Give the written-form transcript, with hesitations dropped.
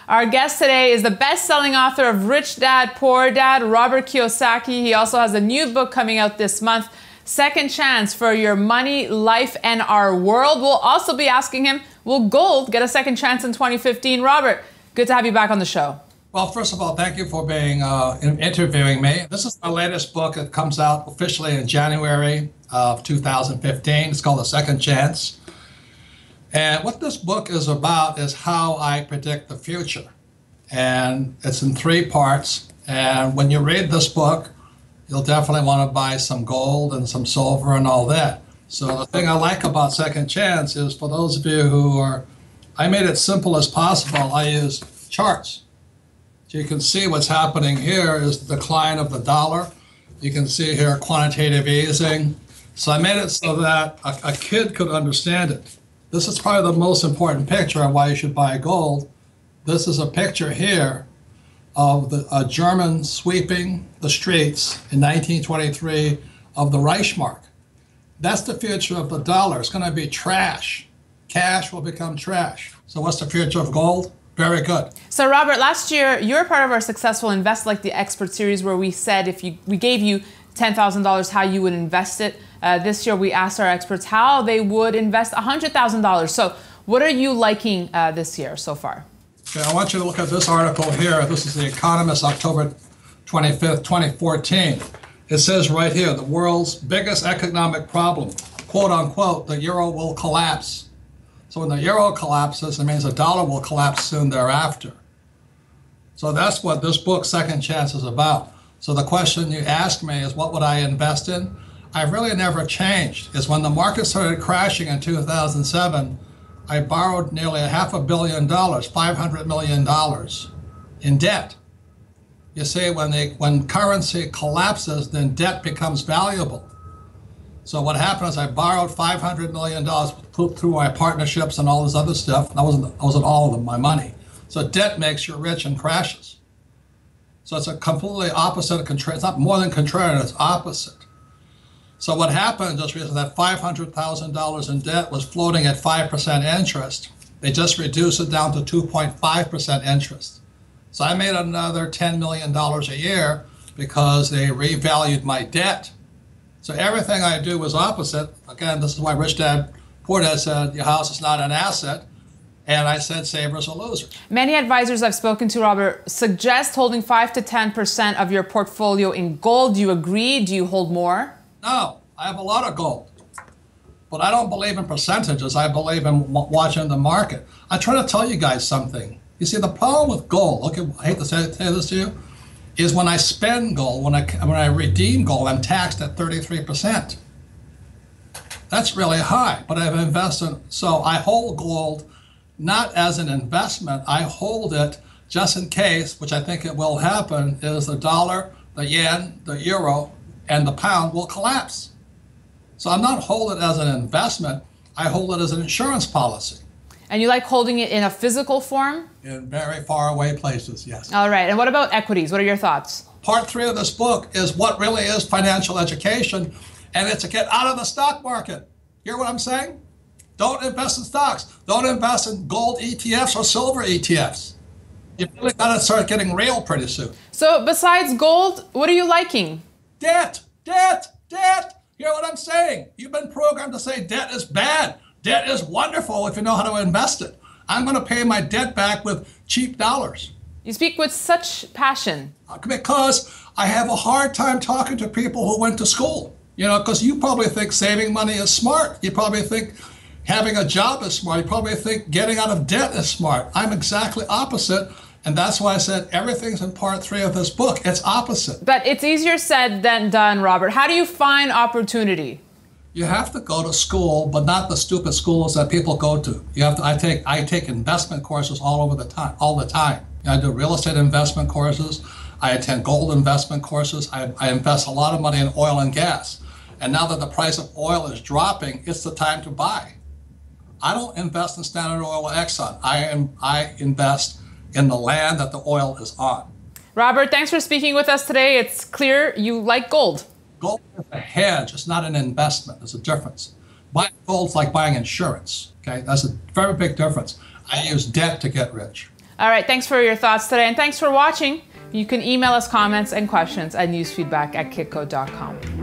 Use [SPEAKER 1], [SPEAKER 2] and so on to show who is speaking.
[SPEAKER 1] Our guest today is the best-selling author of Rich Dad, Poor Dad, Robert Kiyosaki. He also has a new book coming out this month, Second Chance for Your Money, Life, and Our World. We'll also be asking him, will gold get a second chance in 2015? Robert, good to have you back on the show.
[SPEAKER 2] Well, first of all, thank you for being interviewing me. This is my latest book. It comes out officially in January of 2015. It's called The Second Chance. And what this book is about is how I predict the future. And it's in 3 parts. And when you read this book, you'll definitely want to buy some gold and some silver and all that. So the thing I like about Second Chance is for those of you who are, I made it simple as possible. I use charts. So you can see what's happening here is the decline of the dollar. You can see here quantitative easing. So I made it so that a kid could understand it. This is probably the most important picture of why you should buy gold. This is a picture here of a German sweeping the streets in 1923 of the Reichsmark. That's the future of the dollar. It's going to be trash. Cash will become trash. So what's the future of gold? Very good.
[SPEAKER 1] So Robert, last year you were part of our successful Invest Like the Expert series where we said we gave you $10,000 how you would invest it. This year we asked our experts how they would invest $100,000. So what are you liking this year so far?
[SPEAKER 2] Okay, I want you to look at this article here. This is The Economist, October 25th, 2014. It says right here, the world's biggest economic problem, quote unquote, the euro will collapse. So when the euro collapses, it means the dollar will collapse soon thereafter. So that's what this book, Second Chance, is about. So the question you asked me is, what would I invest in? I've really never changed. It's when the market started crashing in 2007, I borrowed nearly $500 million, $500 million in debt. You see, when currency collapses, then debt becomes valuable. So what happened is I borrowed $500 million through my partnerships and all this other stuff. That wasn't all of my money. So debt makes you rich and crashes. So it's a completely opposite. It's not more than contrarian, it's opposite. So what happened just recently, that $500,000 in debt was floating at 5% interest. They just reduced it down to 2.5% interest. So I made another $10 million a year because they revalued my debt. So everything I do is opposite. Again, this is why Rich Dad, Poor Dad said, your house is not an asset. And I said, savers are losers.
[SPEAKER 1] Many advisors I've spoken to, Robert, suggest holding 5 to 10% of your portfolio in gold. Do you agree? Do you hold more?
[SPEAKER 2] No, I have a lot of gold. But I don't believe in percentages. I believe in watching the market. I try to tell you guys something. You see, the problem with gold, okay, I hate to say this to you, is when I spend gold, when I redeem gold, I'm taxed at 33%. That's really high, but I've invested, so I hold gold not as an investment. I hold it just in case, which I think it will happen, is the dollar, the yen, the euro, and the pound will collapse. So I'm not holding it as an investment, I hold it as an insurance policy.
[SPEAKER 1] And you like holding it in a physical form?
[SPEAKER 2] In very far away places, yes.
[SPEAKER 1] All right, and what about equities? What are your thoughts?
[SPEAKER 2] Part 3 of this book is what really is financial education, and it's to get out of the stock market. Hear what I'm saying? Don't invest in stocks. Don't invest in gold ETFs or silver ETFs. You've really got to start getting real pretty soon.
[SPEAKER 1] So besides gold, what are you liking?
[SPEAKER 2] Debt, debt, debt. Hear what I'm saying? You've been programmed to say debt is bad. Debt is wonderful if you know how to invest it. I'm going to pay my debt back with cheap dollars.
[SPEAKER 1] You speak with such passion.
[SPEAKER 2] Because I have a hard time talking to people who went to school. You know, because you probably think saving money is smart. You probably think having a job is smart. You probably think getting out of debt is smart. I'm exactly opposite. And that's why I said everything's in part 3 of this book. It's opposite.
[SPEAKER 1] But it's easier said than done, Robert. How do you find opportunity?
[SPEAKER 2] You have to go to school, but not the stupid schools that people go to. You have to. I take investment courses all the time. I do real estate investment courses. I attend gold investment courses. I invest a lot of money in oil and gas. And now that the price of oil is dropping, it's the time to buy. I don't invest in Standard Oil or Exxon. I invest in the land that the oil is on.
[SPEAKER 1] Robert, thanks for speaking with us today. It's clear you like gold.
[SPEAKER 2] Gold is a hedge. It's not an investment. There's a difference. Buying gold's like buying insurance. Okay, that's a very big difference. I use debt to get rich.
[SPEAKER 1] All right, thanks for your thoughts today, and thanks for watching. You can email us comments and questions at newsfeedback@kitco.com.